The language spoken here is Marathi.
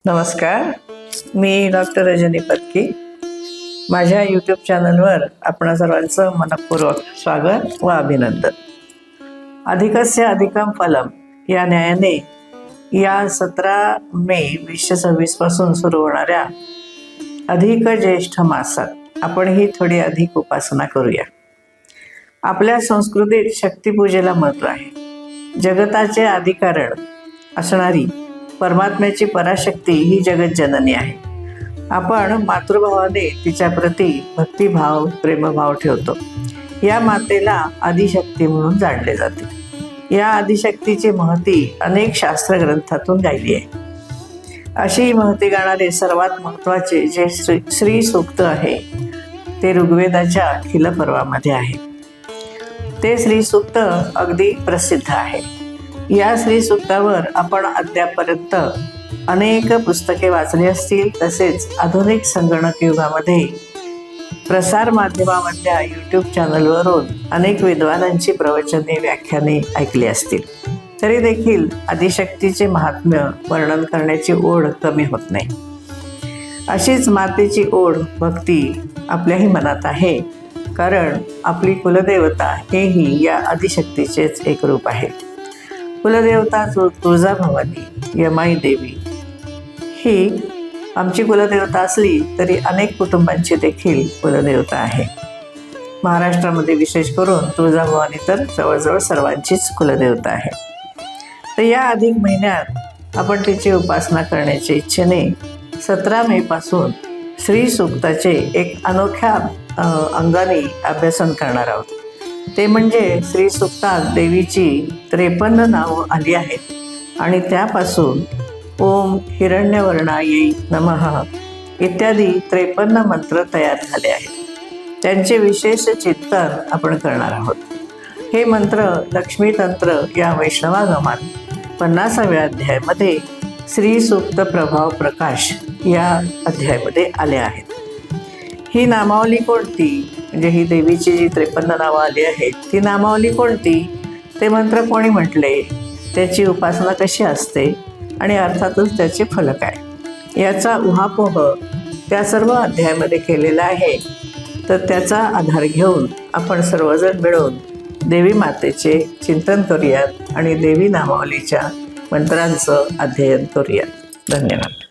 नमस्कार, मी डॉक्टर रजनी पत्की. माझ्या यूट्यूब चॅनलवर आपणा सर्वांचं मनपूर्वक स्वागत व अभिनंदन. अधिकस्य अधिकम फलम या न्यायाने या 17 मे 2026 पासून सुरू होणाऱ्या अधिक ज्येष्ठ मासात आपण ही थोडी अधिक उपासना करूया. आपल्या संस्कृतीत शक्तिपूजेला महत्त्व आहे. जगताचे आदिकारण असणारी परमात्म्याची पराशक्ती ही जगज्जननी आहे. आपण मातृभावाने तिच्याप्रती भक्तिभाव प्रेमभाव ठेवतो. या मातेला आदिशक्ती म्हणून जाणले जाते. या आदिशक्तीची महती अनेक शास्त्रग्रंथातून गायली आहे. अशी महती गाणारे सर्वात महत्त्वाचे जे श्री सूक्त आहे ते ऋग्वेदाच्या अखिल पर्वामध्ये आहे. ते श्री सूक्त अगदी प्रसिद्ध आहे. या श्री सूक्तावर आपण अद्यापर्यंत अनेक पुस्तके वाचली असतील. तसेच आधुनिक संगणक युगामध्ये प्रसार माध्यमामधल्या यूट्यूब चॅनलवरून अनेक विद्वानांची प्रवचने व्याख्याने ऐकली असतील. तरी देखील आदिशक्तीचे महात्म्य वर्णन करण्याची ओढ कमी होत नाही. अशीच मातेची ओढ भक्ती आपल्याही मनात आहे. कारण आपली कुलदेवता हेही या आदिशक्तीचेच एक रूप आहे. कुलदेवता तुळजाभवानी यमाई देवी ही आमची कुलदेवता असली तरी अनेक कुटुंबांची देखील कुलदेवता आहे. महाराष्ट्रामध्ये विशेष करून तुळजाभवानी तर जवळजवळ सर्वांचीच कुलदेवता आहे. तर या अधिक महिन्यात आपण तिची उपासना करण्याच्या इच्छेने 17 मे पासून श्री सूक्ताचे एक अनोख्या अंगाने अभ्यासन करणार आहोत. ते म्हणजे श्री सूक्तात देवीची 53 नावं आली आहेत आणि त्यापासून ओम हिरण्यवर्णायै नमः इत्यादी 53 मंत्र तयार झाले आहेत. त्यांचे विशेष चिंतन आपण करणार आहोत. हे मंत्र लक्ष्मी तंत्र या वैष्णवागमात 50व्या अध्यायामध्ये श्री सूक्त प्रभाव प्रकाश या अध्यायामध्ये आले आहेत. ही नामावली कोणती, म्हणजे ही देवीची जी 53 नावं आली आहेत ती नामावली कोणती, ते मंत्र कोणी म्हटले, त्याची उपासना कशी असते आणि अर्थातच त्याचे फल काय, याचा उहापोह त्या सर्व अध्यायामध्ये केलेला आहे. तर त्याचा आधार घेऊन आपण सर्वजण मिळून देवी मातेचे चिंतन करूयात आणि देवी नामावलीच्या मंत्रांचं अध्ययन करूयात. धन्यवाद.